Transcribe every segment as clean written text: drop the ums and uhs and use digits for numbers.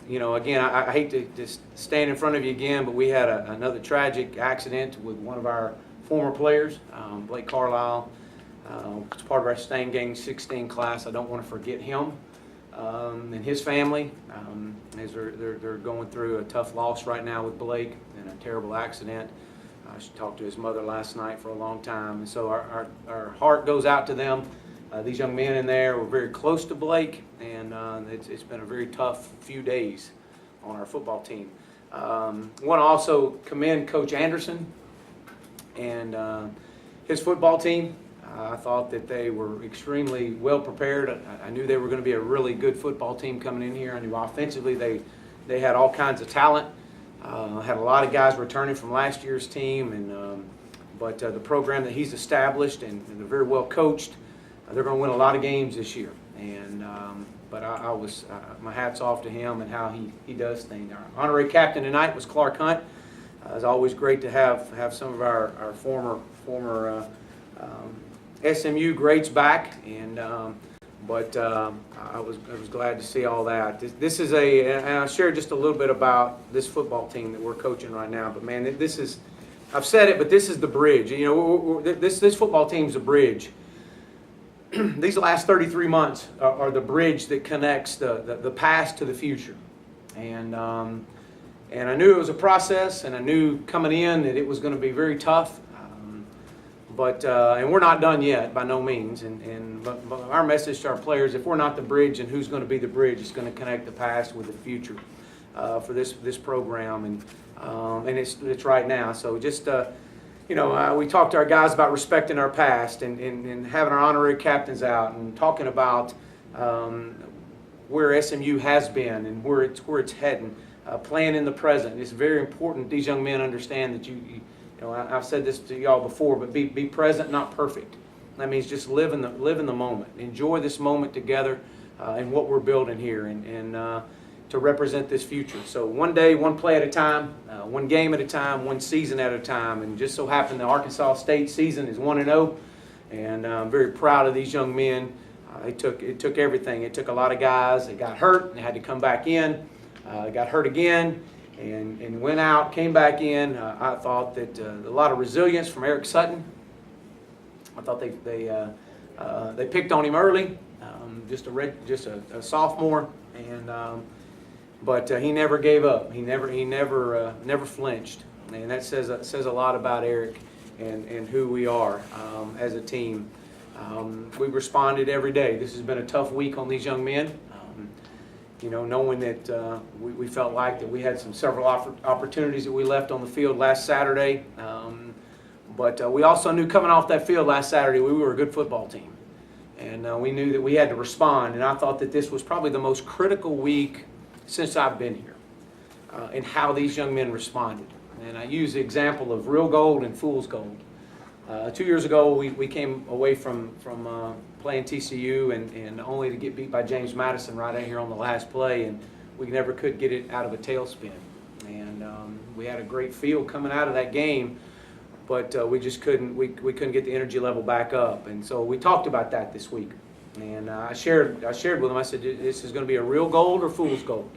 again, I hate to just stand in front of you again, but we had another tragic accident with one of our former players, Blake Carlisle. It's part of our Stang Gang 16 class. I don't want to forget him and his family, as they're going through a tough loss right now with Blake and a terrible accident. I talked to his mother last night for a long time, and so our heart goes out to them. These young men in there were very close to Blake, and it's been a very tough few days on our football team. I want to also commend Coach Anderson and his football team. I thought that they were extremely well prepared. I knew they were going to be a really good football team coming in here. I knew offensively they had all kinds of talent. Had a lot of guys returning from last year's team, but the program that he's established, and they're very well coached. They're going to win a lot of games this year, and but my hat's off to him and how he does things. Our honorary captain tonight was Clark Hunt. It's always great to have some of our former SMU greats back, and but I was glad to see all that. This is and I shared just a little bit about this football team that we're coaching right now. But man, this is, I've said it, but this is the bridge. This football team's a bridge. These last 33 months are the bridge that connects the past to the future, and I knew it was a process, and I knew coming in that it was going to be very tough. But we're not done yet, by no means. But our message to our players: if we're not the bridge, then who's going to be the bridge? It's going to connect the past with the future for this program, and it's right now. So just we talked to our guys about respecting our past and having our honorary captains out and talking about where SMU has been and where it's heading. Playing in the present. It's very important these young men understand that I've said this to y'all before, but be present, not perfect. That means just live in the moment. Enjoy this moment together and what we're building here, and to represent this future. So one day, one play at a time, one game at a time, one season at a time. And just so happened the Arkansas State season is 1-0, and I'm very proud of these young men. It took everything. It took a lot of guys. They got hurt and had to come back in. Got hurt again. And went out, came back in. I thought that a lot of resilience from Eric Sutton. I thought they picked on him early, just a sophomore, but he never gave up. He never flinched, and that says a lot about Eric and who we are as a team. We responded every day. This has been a tough week on these young men. Knowing that we felt like that we had several opportunities that we left on the field last Saturday. But we also knew coming off that field last Saturday we were a good football team. And we knew that we had to respond. And I thought that this was probably the most critical week since I've been here in how these young men responded. And I use the example of real gold and fool's gold. 2 years ago we came away from playing TCU and only to get beat by James Madison right out here on the last play, and we never could get it out of a tailspin. And we had a great feel coming out of that game, but we just couldn't get the energy level back up. And so we talked about that this week, and I shared with them. I said, this is going to be a real gold or fool's gold,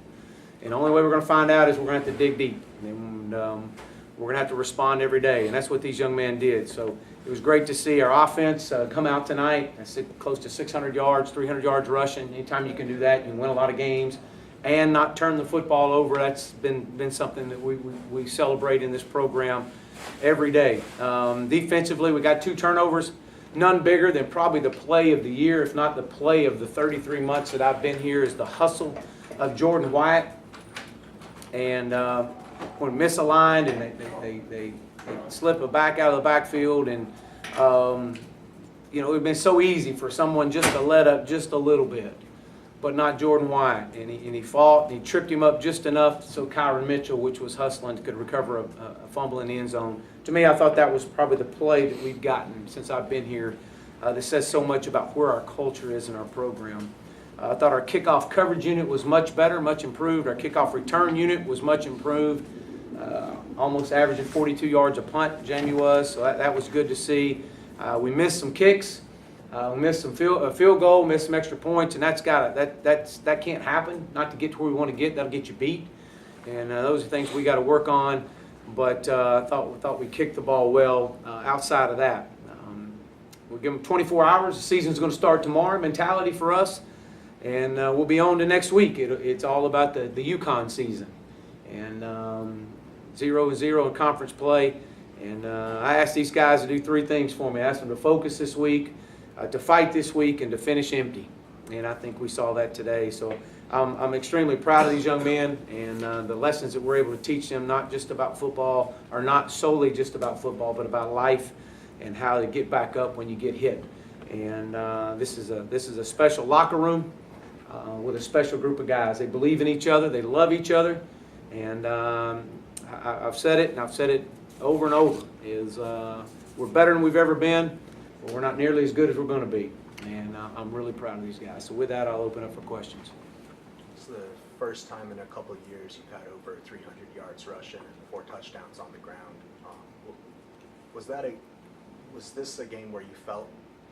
and the only way we're going to find out is we're going to have to dig deep, and we're going to have to respond every day, and that's what these young men did. So it was great to see our offense come out tonight. Close to 600 yards, 300 yards rushing. Anytime you can do that, you can win a lot of games and not turn the football over. That's been something that we celebrate in this program every day. Defensively, we got 2 turnovers, none bigger than probably the play of the year, if not the play of the 33 months that I've been here, is the hustle of Jordan Wyatt. And when misaligned and they slip a back out of the backfield, and it would have been so easy for someone just to let up just a little bit, but not Jordan Wyatt. And he fought, and he tripped him up just enough so Kyron Mitchell, which was hustling, could recover a fumble in the end zone. To me, I thought that was probably the play that we've gotten since I've been here that says so much about where our culture is in our program. I thought our kickoff coverage unit was much better, much improved. Our kickoff return unit was much improved. Almost averaging 42 yards a punt, Jamie was, so that was good to see. We missed some kicks, We missed a field goal, missed some extra points, and that can't happen. Not to get to where we want to get, that'll get you beat. And those are things we got to work on. But I thought we kicked the ball well outside of that. We'll give them 24 hours. The season's going to start tomorrow. Mentality for us, and we'll be on to next week. It's all about the UConn season, and 0-0 in conference play. And I asked these guys to do 3 things for me. I asked them to focus this week, to fight this week, and to finish empty. And I think we saw that today. So I'm extremely proud of these young men and the lessons that we're able to teach them, not just about football, or not solely just about football, but about life and how to get back up when you get hit. And this is a special locker room with a special group of guys. They believe in each other. They love each other. And I've said it, and I've said it over and over, is we're better than we've ever been, but we're not nearly as good as we're going to be. And I'm really proud of these guys. So with that, I'll open up for questions. It's the first time in a couple of years you've had over 300 yards rushing and 4 touchdowns on the ground. Was this a game where you felt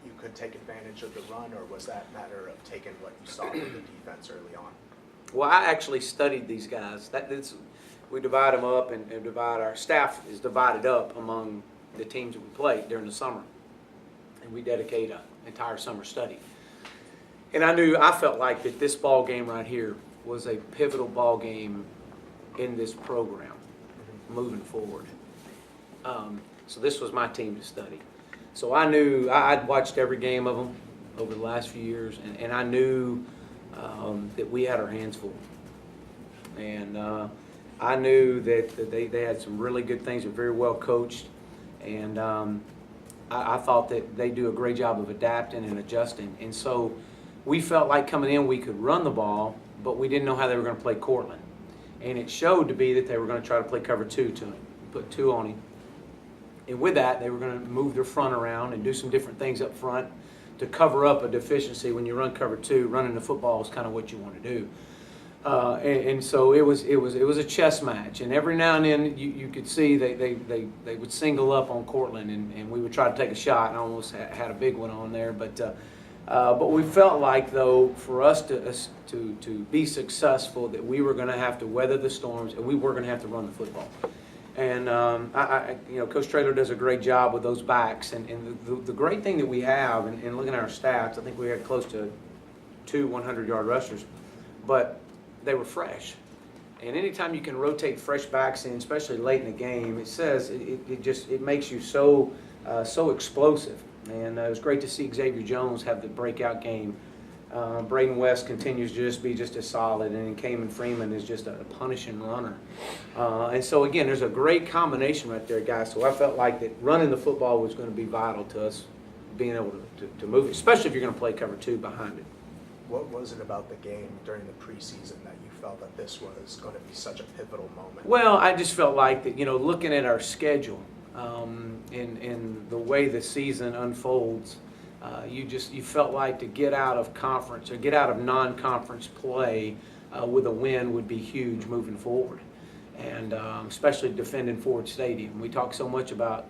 you could take advantage of the run, or was that a matter of taking what you saw from the defense early on? Well, I actually studied these guys. We divide them up, and our staff is divided up among the teams that we play during the summer. And we dedicate an entire summer study. And I felt like that this ball game right here was a pivotal ball game in this program moving forward. So this was my team to study. So I knew I'd watched every game of them over the last few years, and I knew that we had our hands full. And I knew that they had some really good things. They're very well coached, and I thought that they do a great job of adapting and adjusting. And so we felt like coming in we could run the ball, but we didn't know how they were going to play Cortland. And it showed to be that they were going to try to play cover 2 to him, put 2 on him. And with that, they were going to move their front around and do some different things up front to cover up a deficiency. When you run cover 2, running the football is kind of what you want to do. And so it was a chess match. And every now and then you could see they would single up on Cortland, and we would try to take a shot. And I almost had a big one on there, but we felt like, though, for us to be successful, that we were going to have to weather the storms, and we were going to have to run the football. And Coach Traylor does a great job with those backs. And the great thing that we have, and looking at our stats, I think we had close to 2 100-yard rushers, but they were fresh. And anytime you can rotate fresh backs in, especially late in the game, it makes you so explosive. And it was great to see Xavier Jones have the breakout game. Braden West continues to just be just as solid, and Kamen Freeman is just a punishing runner. And so again, there's a great combination right there, guys. So I felt like that running the football was going to be vital to us being able to move it, especially if you're going to play cover 2 behind it. What was it about the game during the preseason that you felt that this was going to be such a pivotal moment? Well, I just felt like that, looking at our schedule, in the way the season unfolds, you felt like to get out of conference or get out of non-conference play with a win would be huge moving forward, and especially defending Ford Stadium. We talk so much about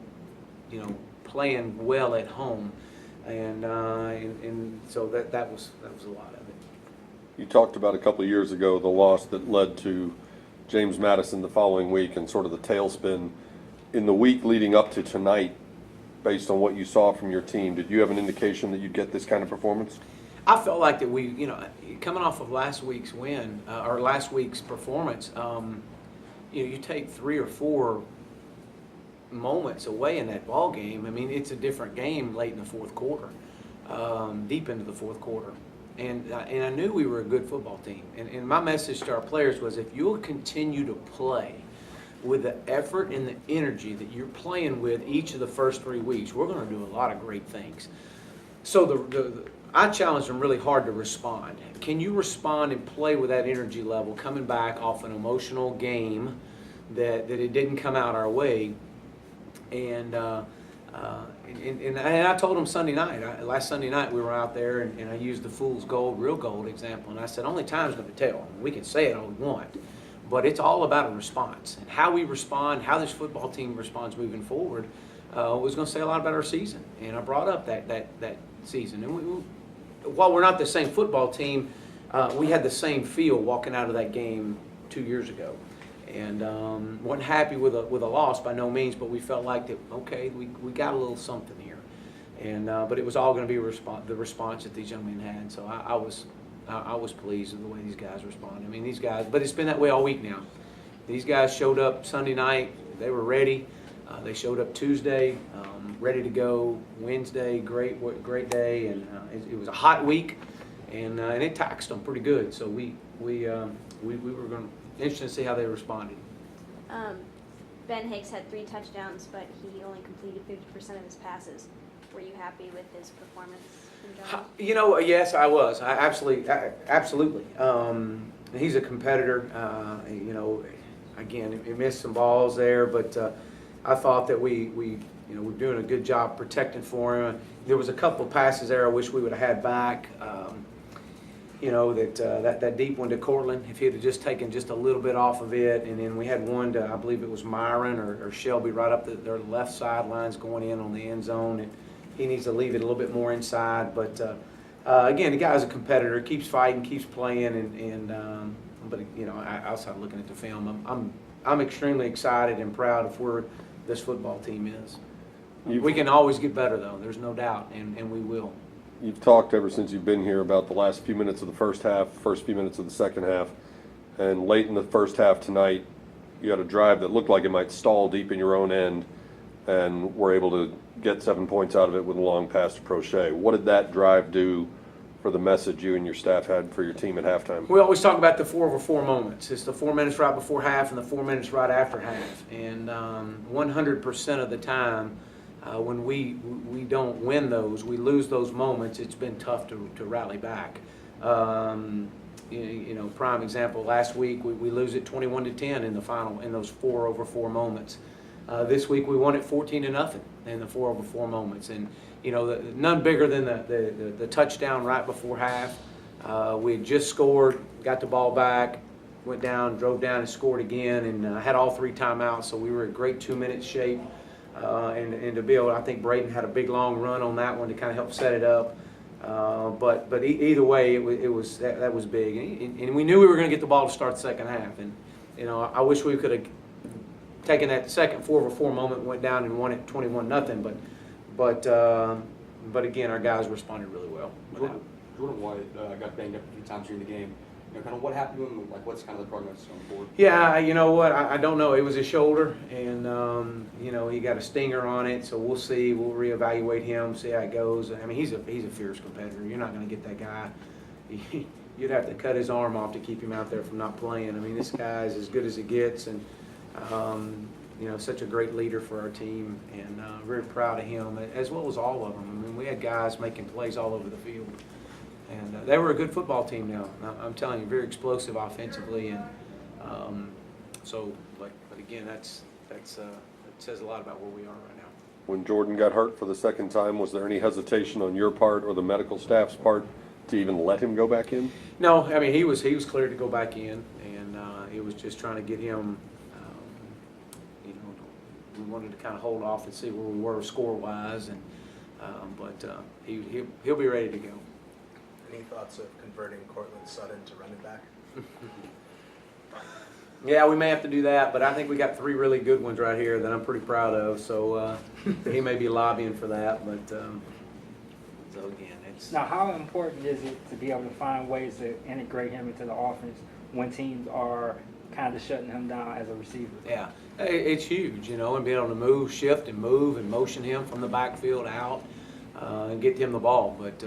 playing well at home, and so that was a lot of it. You talked about a couple of years ago the loss that led to James Madison the following week, and sort of the tailspin in the week leading up to tonight. Based on what you saw from your team, did you have an indication that you'd get this kind of performance? I felt like that we, coming off of last week's win, or last week's performance, you take 3 or 4 moments away in that ball game. I mean, it's a different game late in the fourth quarter, deep into the fourth quarter. And I knew we were a good football team. And my message to our players was, if you'll continue to play with the effort and the energy that you're playing with each of the first 3 weeks, we're going to do a lot of great things. So I challenged them really hard to respond. Can you respond and play with that energy level coming back off an emotional game that it didn't come out our way? And I told them Sunday night, last Sunday night we were out there, and I used the fool's gold, real gold example, and I said, only time's going to tell. We can say it all we want, but it's all about a response. And how we respond, how this football team responds moving forward, was going to say a lot about our season. And I brought up that season. And while we're not the same football team, we had the same feel walking out of that game 2 years ago. And wasn't happy with a loss by no means, but we felt like that, okay, we got a little something here. And but it was all going to be the response that these young men had. So I was pleased with the way these guys responded. I mean, these guys, but it's been that way all week now. These guys showed up Sunday night. They were ready. They showed up Tuesday, ready to go. Wednesday, great day, and it was a hot week, and it taxed them pretty good. So we were going to interested to see how they responded. Ben Hicks had 3 touchdowns, but he only completed 50% of his passes. Were you happy with his performance in general? You know, yes, I was. I absolutely. He's a competitor. You know, again, he missed some balls there, but I thought that we were doing a good job protecting for him. There was a couple of passes there I wish we would have had back. You know, that deep one to Cortland, if he had just taken just a little bit off of it, and then we had one to, I believe it was Myron or Shelby right up their left sidelines going in on the end zone, and he needs to leave it a little bit more inside. But again, the guy's a competitor, keeps fighting, keeps playing, but you know, outside of looking at the film, I'm extremely excited and proud of where this football team is. We can always get better though, there's no doubt, and we will. You've talked ever since you've been here about the last few minutes of the first half, first few minutes of the second half, and late in the first half tonight, you had a drive that looked like it might stall deep in your own end, and were able to get 7 points out of it with a long pass to Prochet. What did that drive do for the message you and your staff had for your team at halftime? We always talk about the 4-over-4 moments. It's the 4 minutes right before half and the 4 minutes right after half. And 100% of the time, when we don't win those, we lose those moments, it's been tough to rally back. You know, prime example, last week we lose it 21-10 in the final, in those 4-over-4 moments. This week we won it 14-0 in the 4-over-4 moments. And you know, none bigger than the touchdown right before half. We had just scored, got the ball back, went down, drove down and scored again, and had all 3 timeouts, so we were in great 2-minute shape. And to be able, I think Braden had a big long run on that one to kind of help set it up. But either way, that was big, and we knew we were going to get the ball to start the second half. And you know, I wish we could have taken that second 4-over-4 moment, went down and won it 21-0. But again, our guys responded really well. Jordan White got banged up a few times during the game. You know, kind of what happened to him? Like, what's kind of the prognosis going forward? Yeah, you know what? I don't know. It was his shoulder, and you know, he got a stinger on it. So we'll see. We'll reevaluate him, see how it goes. I mean, he's a fierce competitor. You're not going to get that guy. You'd have to cut his arm off to keep him out there from not playing. I mean, this guy's as good as it gets, and you know, such a great leader for our team, and very proud of him, as well as all of them. I mean, we had guys making plays all over the field, and they were a good football team now. I'm telling you, very explosive offensively, and but again, that says a lot about where we are right now. When Jordan got hurt for the second time, was there any hesitation on your part or the medical staff's part to even let him go back in? No, I mean, he was cleared to go back in, and it was just trying to get him. You know, we wanted to kind of hold off and see where we were score-wise, and but he'll be ready to go. Any thoughts of converting Cortland Sutton to running back? Yeah, we may have to do that, but I think we got 3 really good ones right here that I'm pretty proud of. So he may be lobbying for that, but so again, it's. Now, how important is it to be able to find ways to integrate him into the offense when teams are kind of shutting him down as a receiver? Yeah, it's huge, you know, and being able to move, shift, and move, and motion him from the backfield out and get him the ball. But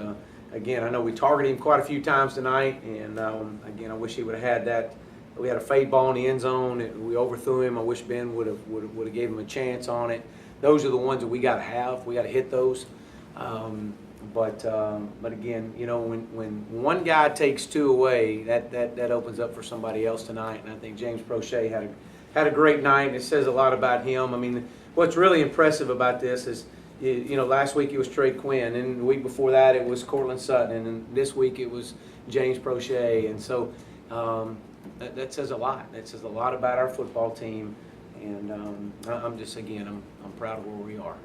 again, I know we targeted him quite a few times tonight, and again, I wish he would have had that. We had a fade ball in the end zone. We overthrew him. I wish Ben would have gave him a chance on it. Those are the ones that we got to have. We got to hit those. But again, you know, when one guy takes 2 away, that opens up for somebody else tonight. And I think James Prochet had a great night, and it says a lot about him. I mean, what's really impressive about this is, you know, last week it was Trey Quinn, and the week before that it was Cortland Sutton, and then this week it was James Prochet. And so that says a lot. That says a lot about our football team, and I'm proud of where we are.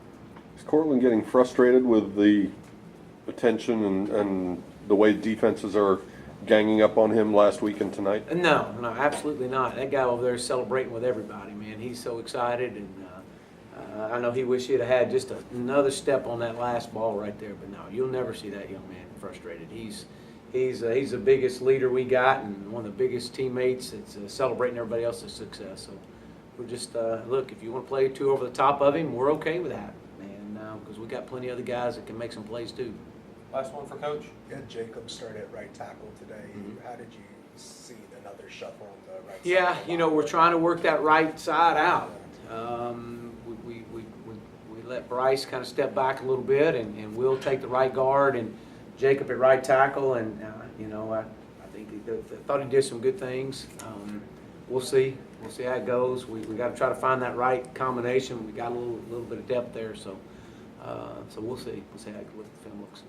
Is Cortland getting frustrated with the attention and the way defenses are ganging up on him last week and tonight? No, absolutely not. That guy over there is celebrating with everybody, man. He's so excited, and I know he wished he'd have had just another step on that last ball right there. But no, you'll never see that young man frustrated. He's the biggest leader we got, and one of the biggest teammates. It's celebrating everybody else's success. So we're just look. If you want to play 2 over the top of him, we're okay with that, man. Because we got plenty of other guys that can make some plays too. Last one for Coach. You had Jacob start at right tackle today. Mm-hmm. How did you see another shuffle on the right side? Yeah, of the we're line? trying to work that right side out. We let Bryce kind of step back a little bit, and we'll take the right guard and Jacob at right tackle. And I think I thought he did some good things. We'll see. We'll see how it goes. We got to try to find that right combination. We got a little bit of depth there, so we'll see. We'll see how the film looks.